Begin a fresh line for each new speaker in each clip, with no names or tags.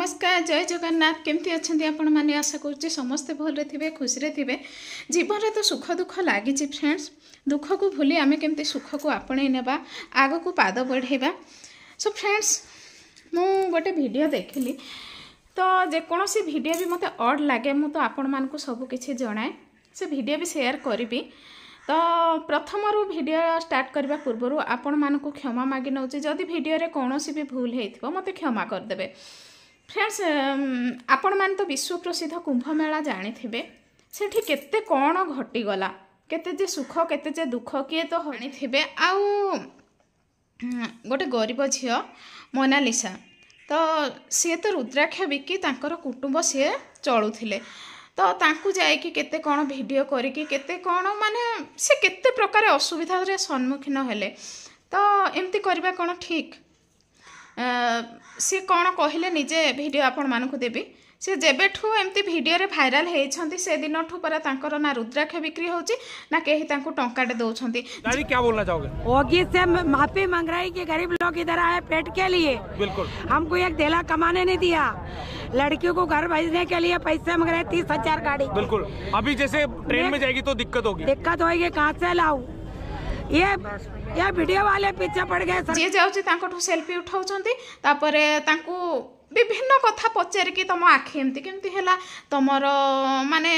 नमस्कार जय जगन्नाथ केमती अच्छा आपण मैंने आशा करुच्चे समस्ते भल थे खुशी थे जीवन में तो सुख दुख लगी फ्रेंड्स दुख को भूली आम केमती सुख को आपणे नेबा आग को पाद बढ़ेबा। सो फ्रेंड्स मु गोटे वीडियो देखली तो जेकोसी वीडियो भी मत ऑड लगे मु तो आपण मान को सब किछि जणाए से वीडियो भी शेयर करी। तो प्रथम वीडियो स्टार्ट करने पूर्व आपण मान को क्षमा मागी नौ जदि वीडियो रे कौन भी भूल हो मत क्षमा करदे। फ्रेंड्स आपण मान तो विश्व प्रसिद्ध कुंभ मेला जानी थे सेठी केते कौन घटीगला केते जे सुख केते जे दुख किए तो हणी थे। आउ गोटे गरीब झील मोनालिसा तो सी तो रुद्राक्ष बिकी तांकर कुटुंब सी चलुथिले तो तांकु जाइकी केते कौन वीडियो करिकी केते कौन माने से केते प्रकार असुविधा रे सम्मुखीन हेले तो एमती करबा कौन ठीक। सी कौन कहले निजे वीडियो आपण मानकु देबी से जेबेठू एमती वीडियो रे वायरल हेइछंती से दिन ठू पर तांकर ना रुद्राक्ष बिक्री होची ना केही तांकु टंकाटे दउछंती।
दादी क्या बोलना चाहोगे?
ओगी से माफी मांग रहा है कि गरीब लोग इधर आए पेट के लिए। बिल्कुल हमको एक धेला कमाने नहीं दिया, लड़कियों को घर भेजने के लिए पैसे मांग रहे 30,000 गाड़ी।
बिल्कुल अभी जैसे ट्रेन में जाएगी तो दिक्कत होगी
कहाँ से लाऊं? ये वीडियो वाले पीछे पड़ गए।
जे जाउची तांको सेल्फी उठाउछंती तापरे तांकु विभिन्न कथा पचार कि तुम आखि एमती केमती है तुमर माने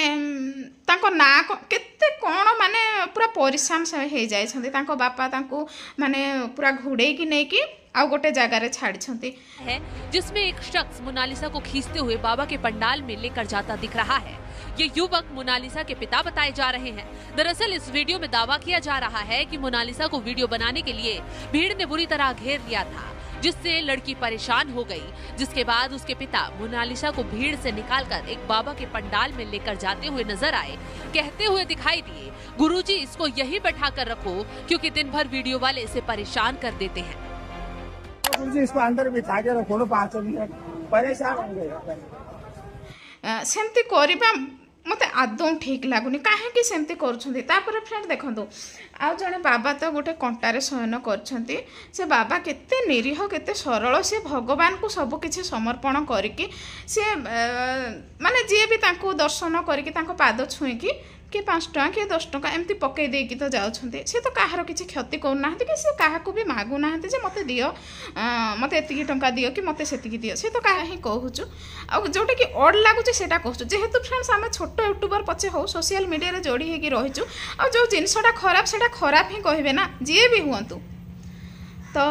तांको ना केते कौन माने पूरा परिश्रम से हो जाइछंती तांको बापा तांको माने पूरा घुड़े की नहीं कि आ गोटे जगह रे छाड़ी
है जिसमें एक शख्स मोनालिसा को खींचते हुए बाबा के पंडाल में लेकर जाता दिख रहा है। ये युवक मोनालिसा के पिता बताए जा रहे हैं। दरअसल इस वीडियो में दावा किया जा रहा है कि मोनालिसा को वीडियो बनाने के लिए भीड़ ने बुरी तरह घेर लिया था जिससे लड़की परेशान हो गई, जिसके बाद उसके पिता मोनालिसा को भीड़ से निकालकर एक बाबा के पंडाल में लेकर जाते हुए नजर आए, कहते हुए दिखाई दिए गुरुजी इसको यहीं बैठा कर रखो क्योंकि दिन भर वीडियो वाले इसे परेशान कर देते हैं।
गुरुजी इसको अंदर बिठा के रखो 5 मिनट परेशान होंगे
सेमती करबा मत आदौ ठीक लगुनि कहीं सेमती करुँच। फ्रेंड देखो आउ जड़े बाबा तो गोटे कंटारे शयन करछंती से बाबा केते निरीह केते सरल से भगवान को सब किछि समर्पण करिकी से माने जे भी तांको दर्शन करिकी तांको पाद छुईकी कि 5 टका कि 10 टका एमती पकई देकी तो जाउछंती से तो काहार किछि क्षति करना कि से काहाकू भी मागु ना जे मते दियो मते एतिकी टंका दियो कि मते सेतिकी दियो से तो काहे कहूछु आ जोटा कि ऑड लागुछि सेटा कहूछु। जेहेतु फ्रेंड्स आमे छोटो यूट्यूबर पछे हो सोशल मीडिया रे जोड़ी हेकी रहिछु आ जो जिनसटा खराब सेटा खराब ही कहबे ना जे भी हुअंतु। तो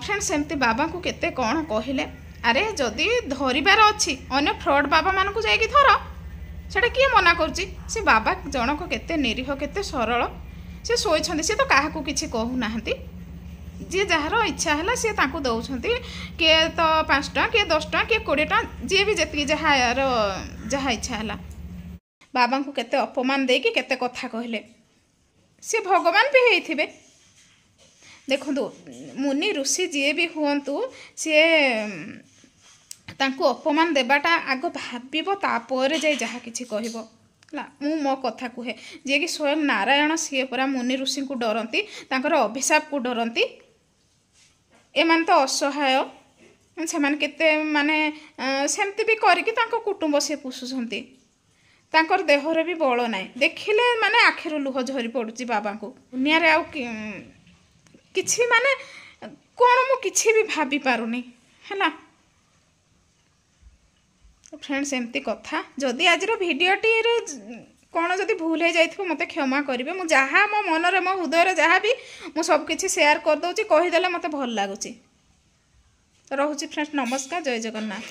फ्रेंड्स एमती बाबा को केते कोन कहिले अरे जदी धरिबार अछि अन्य फ्रॉड बाबा मान को जाई कि धर सेटा किए मना करुच्ची से बाबा जनक केते निरीह केते सरल से शोइछंती से तो काहाकू किछि कहू नाहंती जे जहार इच्छा है सी तांको दउछंती किए तो 5 टका किए 10 टका किए 20 टका जे भी जेति जहा इच्छा है बाबा को केते अपमान देकी केते कथा कहले से भगवान भी हेइथिबे। देखंतु मुनि ऋषि जे भी हुअंतु से तांको अपमान देबाटा आग भाबिबो तापर जाय जहा किछि कहबो ला मु मो कथा कुहे जे कि स्वयं नारायण सी परा मुनि ऋषि को डरंती तांकर अभिशाप को डरंती एमान तो असहाय से मान केते माने सेमती भी करिकि तांको कुटुंब से पुसुछंती तांकर देह रे भी बळ नाही देखिले माने आखिरु लुह झरी पडुची बाबा को दुनिया रे आ किछि माने कोन मु किछि भी भाबी पारुनी हैला। फ्रेंड्स एमती कथा जदि आज भिडियोटी कौन जदि भूल हो जाइथिबो मते क्षमा करिवे। मु जहाँ मो मन रे मो हृदय रे जहाँ भी मु सब किछि शेयर कर दउची कहि देले मते भल लागुची। रहुची फ्रेंड्स नमस्कार जय जगन्नाथ।